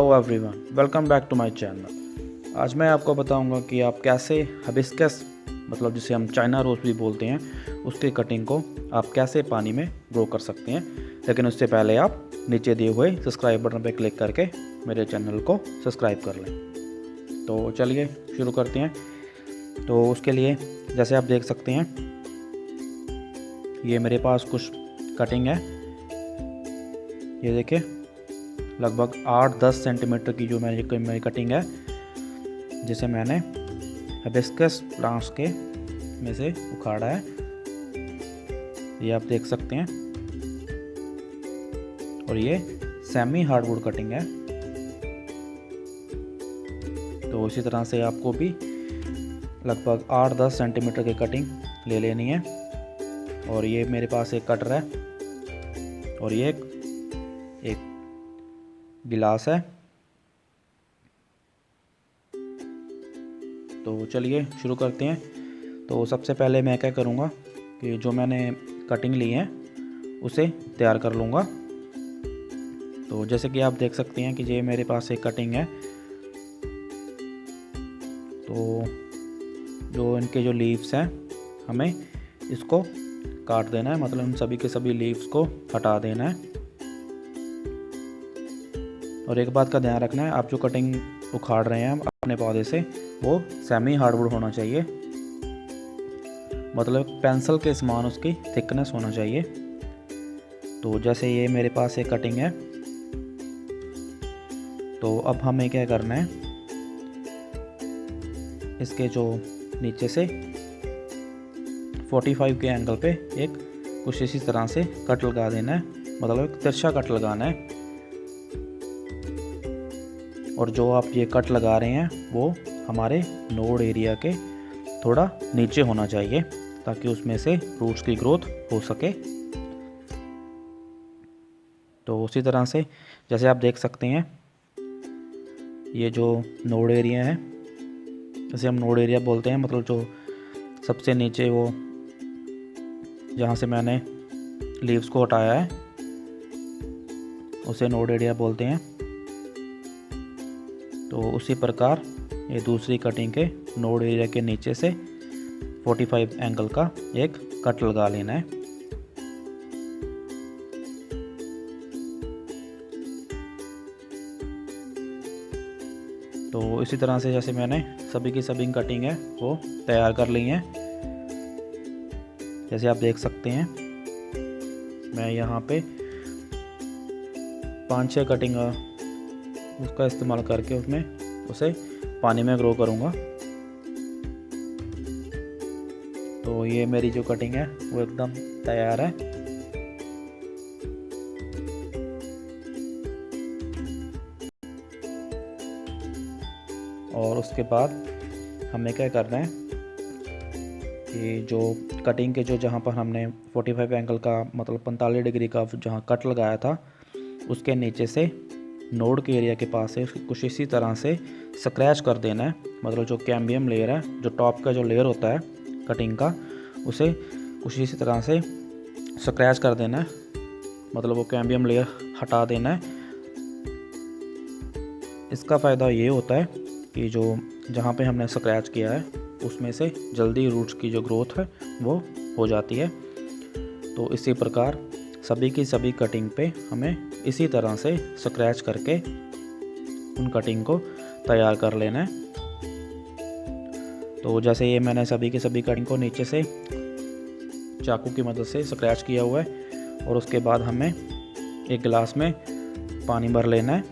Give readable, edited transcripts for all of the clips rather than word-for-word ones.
Hello everyone, welcome back to my channel. आज मैं आपको बताऊंगा कि आप कैसे हिबिस्कस मतलब जिसे हम चाइना रोज़ भी बोलते हैं उसकी कटिंग को आप कैसे पानी में ग्रो कर सकते हैं। लेकिन उससे पहले आप नीचे दिए हुए सब्सक्राइब बटन पर क्लिक करके मेरे चैनल को सब्सक्राइब कर लें। तो चलिए शुरू करते हैं। तो उसके लिए जैसे आप देख सकते हैं ये मेरे पास कुछ कटिंग है। ये देखिए लगभग 8-10 सेंटीमीटर की जो मेरी कटिंग है, जिसे मैंने हिबिस्कस प्लांट्स के में से उखाड़ा है। ये आप देख सकते हैं। और ये सेमी हार्डवुड कटिंग है। तो इसी तरह से आपको भी लगभग 8-10 सेंटीमीटर की कटिंग ले लेनी है। और ये मेरे पास एक कटर है और ये एक गिलास है। तो चलिए शुरू करते हैं। तो सबसे पहले मैं क्या करूँगा कि जो मैंने कटिंग ली है उसे तैयार कर लूँगा। तो जैसे कि आप देख सकते हैं कि ये मेरे पास एक कटिंग है। तो जो इनके जो लीव्स हैं हमें इसको काट देना है, मतलब इन सभी के सभी लीव्स को हटा देना है। और एक बात का ध्यान रखना है, आप जो कटिंग उखाड़ रहे हैं अपने पौधे से वो सेमी हार्डवुड होना चाहिए, मतलब पेंसिल के समान उसकी थिकनेस होना चाहिए। तो जैसे ये मेरे पास एक कटिंग है। तो अब हमें क्या करना है, इसके जो नीचे से 45 के एंगल पे एक कुछ इसी तरह से कट लगा देना है, मतलब एक तिरछा कट लगाना है। और जो आप ये कट लगा रहे हैं वो हमारे नोड एरिया के थोड़ा नीचे होना चाहिए ताकि उसमें से रूट्स की ग्रोथ हो सके। तो उसी तरह से जैसे आप देख सकते हैं ये जो नोड एरिया है, जैसे हम नोड एरिया बोलते हैं, मतलब जो सबसे नीचे वो जहाँ से मैंने लीव्स को हटाया है उसे नोड एरिया बोलते हैं। तो उसी प्रकार ये दूसरी कटिंग के नोड एरिया के नीचे से 45 एंगल का एक कट लगा लेना है। तो इसी तरह से जैसे मैंने सभी की सभी कटिंग है वो तैयार कर ली हैं। जैसे आप देख सकते हैं मैं यहाँ पे 5-6 कटिंग उसका इस्तेमाल करके उसे पानी में ग्रो करूँगा। तो ये मेरी जो कटिंग है वो एकदम तैयार है। और उसके बाद हमें क्या करना है कि जो कटिंग के जो जहाँ पर हमने 45 एंगल का मतलब 45 डिग्री का जहाँ कट लगाया था उसके नीचे से नोड के एरिया के पास है कुछ इसी तरह से स्क्रैच कर देना है, मतलब जो कैम्बियम लेयर है, जो टॉप का जो लेयर होता है कटिंग का, उसे कुछ इसी तरह से स्क्रैच कर देना है, मतलब वो कैम्बियम लेयर हटा देना है। इसका फ़ायदा ये होता है कि जो जहाँ पे हमने स्क्रैच किया है उसमें से जल्दी रूट्स की जो ग्रोथ है वो हो जाती है। तो इसी प्रकार सभी की सभी कटिंग पे हमें इसी तरह से स्क्रैच करके उन कटिंग को तैयार कर लेना है। तो जैसे ये मैंने सभी की सभी कटिंग को नीचे से चाकू की मदद से स्क्रैच किया हुआ है। और उसके बाद हमें एक गिलास में पानी भर लेना है।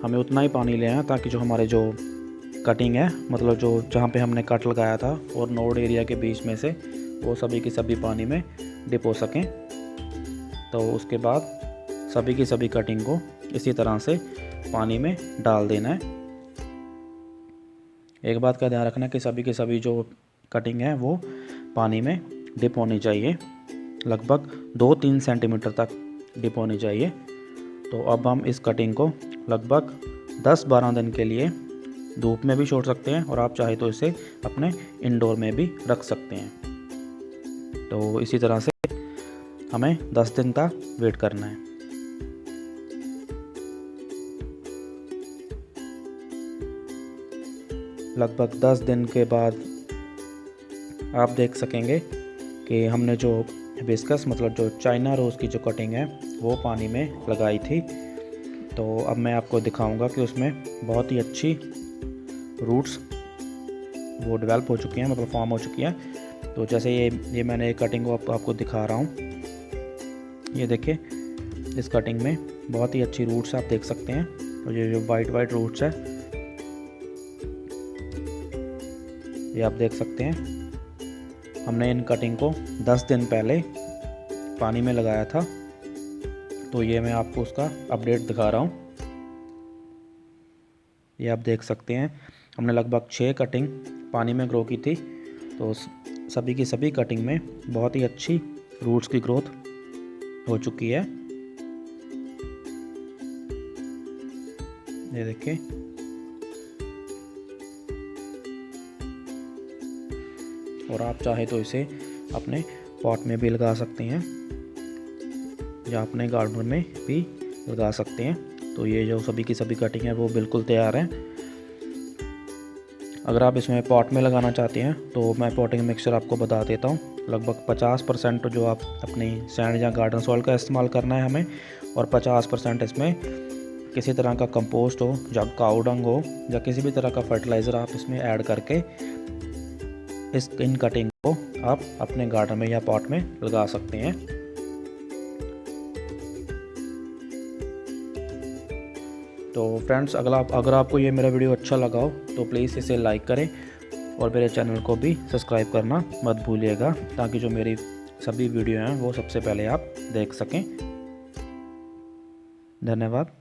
हमें उतना ही पानी लेना है ताकि जो हमारे जो कटिंग है, मतलब जो जहाँ पे हमने कट लगाया था और नोड एरिया के बीच में से वो सभी की सभी पानी में डिप हो सकें। तो उसके बाद सभी की सभी कटिंग को इसी तरह से पानी में डाल देना है। एक बात का ध्यान रखना कि सभी की सभी जो कटिंग है वो पानी में डिप होनी चाहिए, लगभग 2-3 सेंटीमीटर तक डिप होनी चाहिए। तो अब हम इस कटिंग को लगभग 10-12 दिन के लिए धूप में भी छोड़ सकते हैं और आप चाहे तो इसे अपने इंडोर में भी रख सकते हैं। तो इसी तरह से हमें 10 दिन का वेट करना है। लगभग 10 दिन के बाद आप देख सकेंगे कि हमने जो हिबिस्कस मतलब जो चाइना रोज़ की जो कटिंग है वो पानी में लगाई थी। तो अब मैं आपको दिखाऊंगा कि उसमें बहुत ही अच्छी रूट्स वो डेवलप हो चुकी हैं, मतलब फॉर्म हो चुकी हैं। तो जैसे ये मैंने कटिंग को आपको दिखा रहा हूँ, ये देखिए इस कटिंग में बहुत ही अच्छी रूट्स आप देख सकते हैं। तो ये जो वाइट रूट्स है ये आप देख सकते हैं। हमने इन कटिंग को 10 दिन पहले पानी में लगाया था। तो ये मैं आपको उसका अपडेट दिखा रहा हूँ। ये आप देख सकते हैं हमने लगभग 6 कटिंग पानी में ग्रो की थी। तो सभी की सभी कटिंग में बहुत ही अच्छी रूट्स की ग्रोथ हो चुकी है। ये देखिए और आप चाहे तो इसे अपने पॉट में भी लगा सकते हैं या अपने गार्डन में भी लगा सकते हैं। तो ये जो सभी की सभी कटिंग है वो बिल्कुल तैयार हैं। अगर आप इसमें पॉट में लगाना चाहते हैं तो मैं पॉटिंग मिक्सचर आपको बता देता हूँ। लगभग 50% जो आप अपनी सैंड या गार्डन सॉइल का इस्तेमाल करना है हमें, और 50% इसमें किसी तरह का कंपोस्ट हो या काऊ डंग हो या किसी भी तरह का फर्टिलाइज़र आप इसमें ऐड करके इन कटिंग को आप अपने गार्डन में या पॉट में लगा सकते हैं। तो फ्रेंड्स अगर आपको ये मेरा वीडियो अच्छा लगा हो तो प्लीज़ इसे लाइक करें और मेरे चैनल को भी सब्सक्राइब करना मत भूलिएगा, ताकि जो मेरी सभी वीडियो हैं वो सबसे पहले आप देख सकें। धन्यवाद।